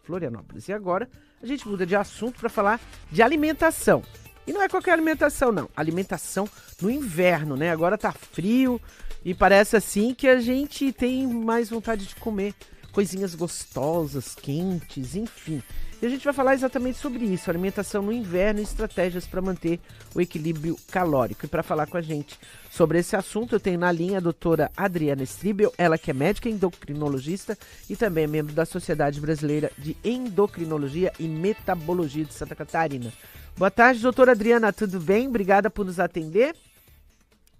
Florianópolis. E agora a gente muda de assunto para falar de alimentação. E não é qualquer alimentação, não. Alimentação no inverno, né? Agora tá frio e parece assim que a gente tem mais vontade de comer coisinhas gostosas, quentes, enfim. E a gente vai falar exatamente sobre isso, alimentação no inverno e estratégias para manter o equilíbrio calórico. E para falar com a gente sobre esse assunto, eu tenho na linha a doutora Adriana Stribel, ela que é médica endocrinologista e também é membro da Sociedade Brasileira de Endocrinologia e Metabologia de Santa Catarina. Boa tarde, doutora Adriana, tudo bem? Obrigada por nos atender.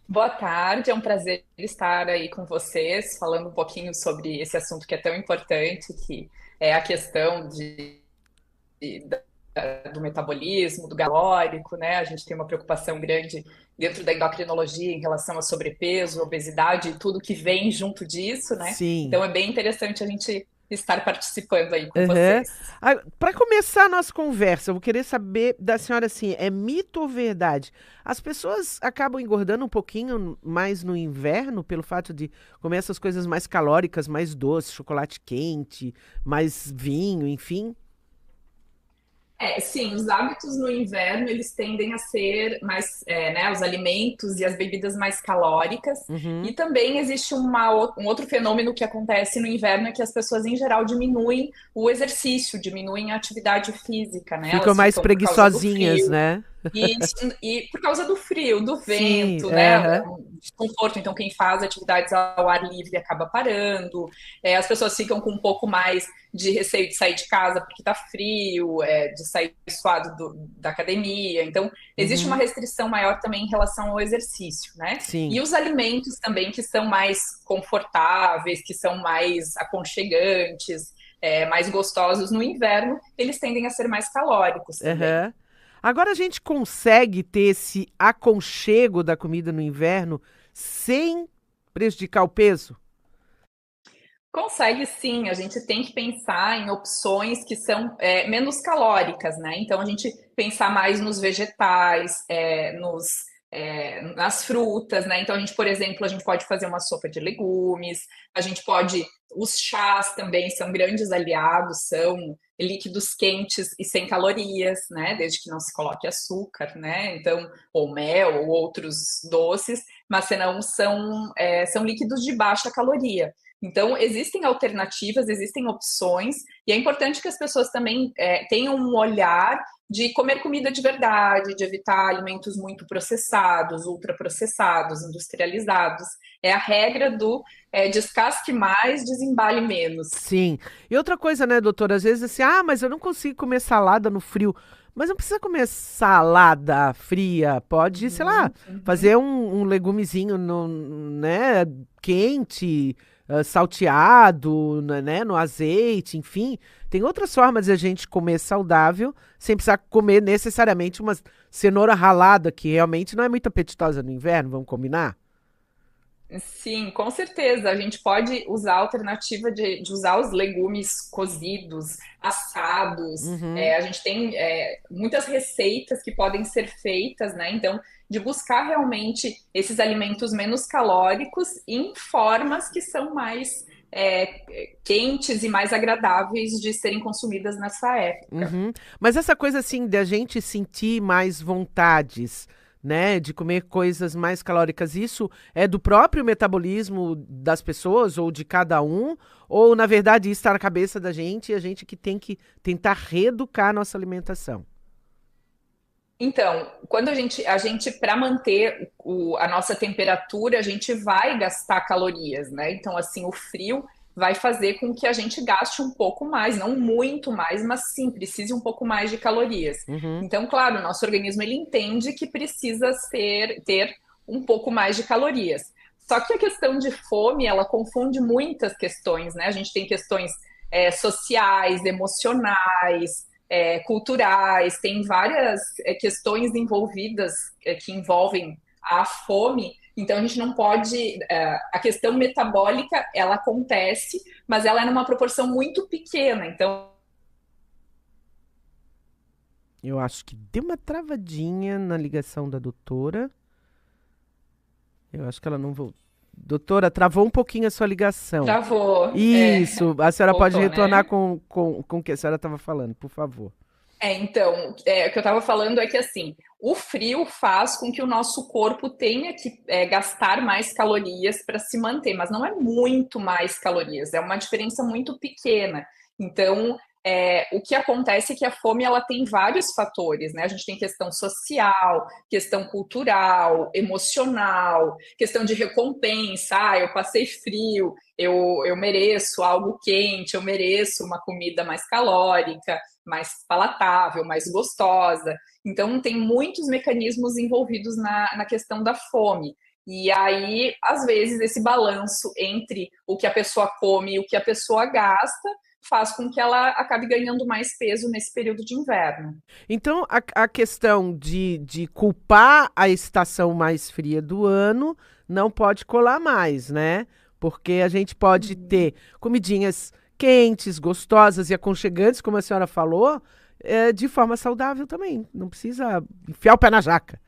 Boa tarde, é um prazer estar aí com vocês, falando um pouquinho sobre esse assunto que é tão importante, que é a questão do metabolismo, do calórico, né? A gente tem uma preocupação grande dentro da endocrinologia em relação a sobrepeso, obesidade e tudo que vem junto disso, né? Sim. Então é bem interessante a gente estar participando aí com Uhum. vocês. Para começar a nossa conversa, eu vou querer saber da senhora assim, é mito ou verdade? As pessoas acabam engordando um pouquinho mais no inverno pelo fato de comer essas coisas mais calóricas, mais doces, chocolate quente, mais vinho, enfim? Sim, os hábitos no inverno eles tendem a ser mais, né, os alimentos e as bebidas mais calóricas. E Uhum. também existe um outro fenômeno que acontece no inverno é que as pessoas em geral diminuem o exercício, diminuem a atividade física, né? Ficam Elas mais ficam por causa do preguiçosinhas, frio. né? E por causa do frio, do Sim, vento, né? aham. Desconforto. Então, quem faz atividades ao ar livre acaba parando. As pessoas ficam com um pouco mais de receio de sair de casa porque tá frio, de sair suado da academia. Então, existe uma Uhum. restrição maior também em relação ao exercício, né? Sim. E os alimentos também que são mais confortáveis, que são mais aconchegantes, mais gostosos no inverno, eles tendem a ser mais calóricos também. Aham. Agora a gente consegue ter esse aconchego da comida no inverno sem prejudicar o peso? Consegue sim, a gente tem que pensar em opções que são menos calóricas, né? Então a gente pensar mais nos vegetais, nas frutas, né? Então a gente, por exemplo, a gente pode fazer uma sopa de legumes, a gente pode. Os chás também são grandes aliados, são líquidos quentes e sem calorias, né? Desde que não se coloque açúcar, né? Então, ou mel, ou outros doces, mas senão são líquidos de baixa caloria. Então, existem alternativas, existem opções, e é importante que as pessoas também tenham um olhar de comer comida de verdade, de evitar alimentos muito processados, ultraprocessados, industrializados. É a regra do descasque mais, desembale menos. Sim. E outra coisa, né, doutora? Às vezes assim, mas eu não consigo comer salada no frio. Mas não precisa comer salada fria. Pode, sei lá, Uhum, uhum. fazer um legumezinho no, né, quente, salteado, né, no azeite, enfim. Tem outras formas de a gente comer saudável sem precisar comer necessariamente uma cenoura ralada, que realmente não é muito apetitosa no inverno, vamos combinar? Sim, com certeza. A gente pode usar a alternativa de usar os legumes cozidos, assados. Uhum. A gente tem muitas receitas que podem ser feitas, né? Então, de buscar realmente esses alimentos menos calóricos em formas que são mais quentes e mais agradáveis de serem consumidas nessa época. Uhum. Mas essa coisa assim de a gente sentir mais vontades, né, de comer coisas mais calóricas, isso é do próprio metabolismo das pessoas ou de cada um? Ou na verdade isso está na cabeça da gente e a gente que tem que tentar reeducar a nossa alimentação? Então, quando a gente para manter a nossa temperatura, a gente vai gastar calorias, né? Então, assim, o frio vai fazer com que a gente gaste um pouco mais, não muito mais, mas sim, precise um pouco mais de calorias. Uhum. Então, claro, o nosso organismo ele entende que precisa ter um pouco mais de calorias. Só que a questão de fome, ela confunde muitas questões, né? A gente tem questões sociais, emocionais, culturais, tem várias questões envolvidas que envolvem a fome. Então a gente não pode. A questão metabólica ela acontece, mas ela é numa proporção muito pequena. Então Eu acho que deu uma travadinha na ligação da doutora. Eu acho que ela não voltou. Doutora, travou um pouquinho a sua ligação. Travou. Isso, a senhora pode Voltou, retornar né? com o que a senhora estava falando, por favor. Então, o que eu estava falando é que assim, o frio faz com que o nosso corpo tenha que gastar mais calorias para se manter, mas não é muito mais calorias, é uma diferença muito pequena. Então, o que acontece é que a fome ela tem vários fatores, né? A gente tem questão social, questão cultural, emocional, questão de recompensa. Ah, eu passei frio, eu mereço algo quente, eu mereço uma comida mais calórica, mais palatável, mais gostosa. Então, tem muitos mecanismos envolvidos na questão da fome. E aí, às vezes, esse balanço entre o que a pessoa come e o que a pessoa gasta faz com que ela acabe ganhando mais peso nesse período de inverno. Então, a questão de culpar a estação mais fria do ano não pode colar mais, né? Porque a gente pode ter comidinhas quentes, gostosas e aconchegantes, como a senhora falou, de forma saudável também. Não precisa enfiar o pé na jaca.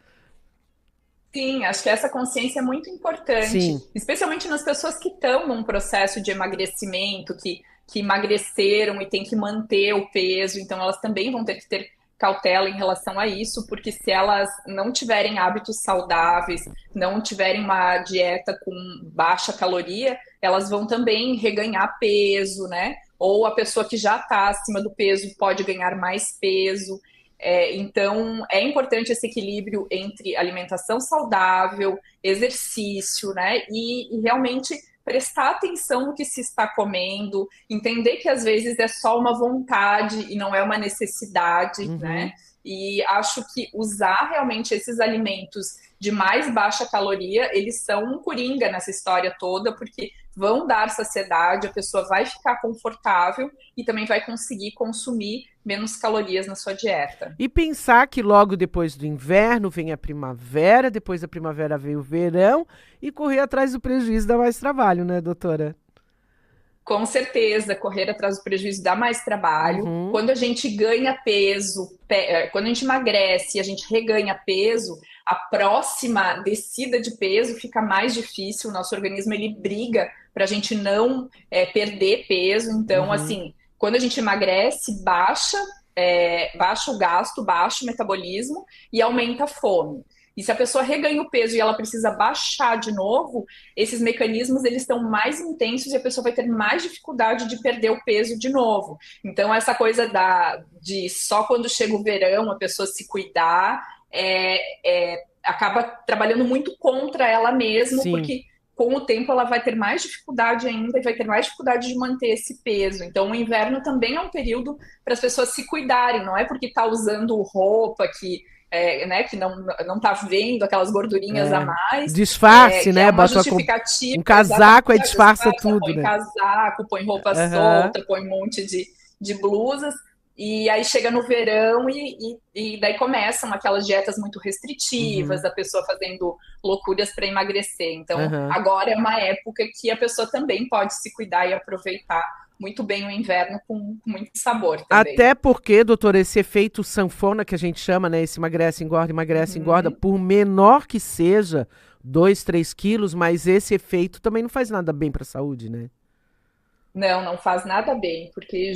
Sim, acho que essa consciência é muito importante, Sim. especialmente nas pessoas que estão num processo de emagrecimento, que emagreceram e têm que manter o peso, então elas também vão ter que ter cautela em relação a isso, porque se elas não tiverem hábitos saudáveis, não tiverem uma dieta com baixa caloria, elas vão também reganhar peso, né? Ou a pessoa que já está acima do peso pode ganhar mais peso. Então, é importante esse equilíbrio entre alimentação saudável, exercício, né? E realmente prestar atenção no que se está comendo, entender que às vezes é só uma vontade e não é uma necessidade, né? Uhum. E acho que usar realmente esses alimentos de mais baixa caloria, eles são um coringa nessa história toda, porque vão dar saciedade, a pessoa vai ficar confortável e também vai conseguir consumir menos calorias na sua dieta. E pensar que logo depois do inverno vem a primavera, depois da primavera vem o verão e correr atrás do prejuízo dá mais trabalho, né, doutora? Com certeza, correr atrás do prejuízo dá mais trabalho. Uhum. Quando a gente ganha peso, quando a gente emagrece e a gente reganha peso, a próxima descida de peso fica mais difícil. O nosso organismo ele briga para a gente não perder peso. Então, Uhum. assim, quando a gente emagrece, baixa o gasto, baixa o metabolismo e aumenta a fome. E se a pessoa reganha o peso e ela precisa baixar de novo, esses mecanismos eles estão mais intensos e a pessoa vai ter mais dificuldade de perder o peso de novo. Então, essa coisa de só quando chega o verão a pessoa se cuidar acaba trabalhando muito contra ela mesma, Sim. porque com o tempo ela vai ter mais dificuldade ainda e vai ter mais dificuldade de manter esse peso. Então, o inverno também é um período para as pessoas se cuidarem, não é porque está usando roupa né, que não está vendo aquelas gordurinhas a É. mais, Disfarce, que é né? uma Bota justificativa, um casaco, aí exatamente, disfarça tudo, põe né? casaco, põe roupa Aham. solta, põe um monte de blusas, e aí chega no verão e daí começam aquelas dietas muito restritivas, Uhum. a pessoa fazendo loucuras para emagrecer. Então, Aham. agora é uma época que a pessoa também pode se cuidar e aproveitar muito bem o inverno com muito sabor também. Até porque, doutor, esse efeito sanfona que a gente chama, né? Esse emagrece, engorda, Uhum. por menor que seja, 2, 3 quilos, mas esse efeito também não faz nada bem para a saúde, né? Não, não faz nada bem, porque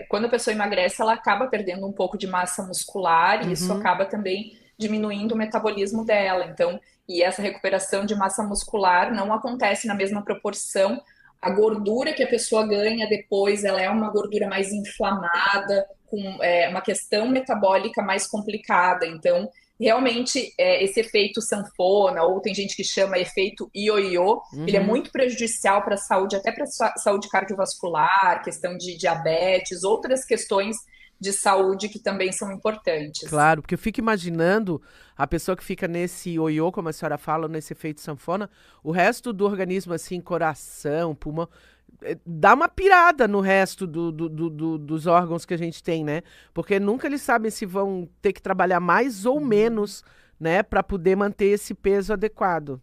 quando a pessoa emagrece, ela acaba perdendo um pouco de massa muscular e isso Uhum. acaba também diminuindo o metabolismo dela. Então, e essa recuperação de massa muscular não acontece na mesma proporção. A gordura que a pessoa ganha depois, ela é uma gordura mais inflamada, com uma questão metabólica mais complicada. Então, realmente, esse efeito sanfona, ou tem gente que chama efeito ioiô, ele é Uhum. muito prejudicial para a saúde, até para a saúde cardiovascular, questão de diabetes, outras questões de saúde que também são importantes. Claro, porque eu fico imaginando a pessoa que fica nesse ioiô, como a senhora fala, nesse efeito sanfona, o resto do organismo, assim, coração, pulmão, dá uma pirada no resto dos órgãos que a gente tem, né? Porque nunca eles sabem se vão ter que trabalhar mais ou menos, né, para poder manter esse peso adequado.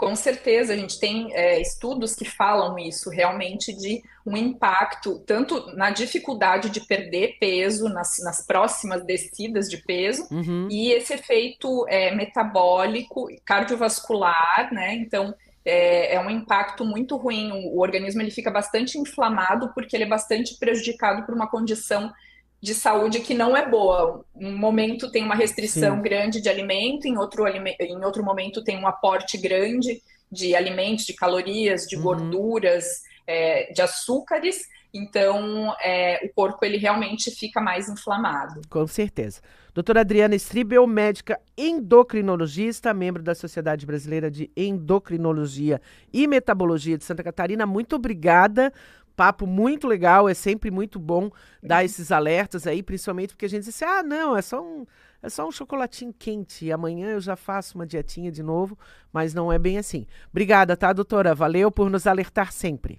Com certeza, a gente tem estudos que falam isso, realmente, de um impacto, tanto na dificuldade de perder peso, nas próximas descidas de peso, Uhum. e esse efeito metabólico, cardiovascular, né? Então, é um impacto muito ruim. O organismo ele fica bastante inflamado porque ele é bastante prejudicado por uma condição de saúde que não é boa. Um momento tem uma restrição Sim. grande de alimento, em outro momento tem um aporte grande de alimentos, de calorias, de Uhum. gorduras, de açúcares. Então, o corpo ele realmente fica mais inflamado. Com certeza. Doutora Adriana Stribel, médica endocrinologista, membro da Sociedade Brasileira de Endocrinologia e Metabologia de Santa Catarina, muito obrigada. Papo muito legal, é sempre muito bom dar esses alertas aí, principalmente porque a gente diz assim, ah, não, é só um chocolatinho quente, e amanhã eu já faço uma dietinha de novo, mas não é bem assim. Obrigada, tá, doutora? Valeu por nos alertar sempre.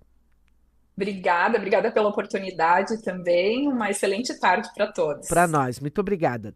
Obrigada, obrigada pela oportunidade também. Uma excelente tarde para Para todos. nós, muito obrigada.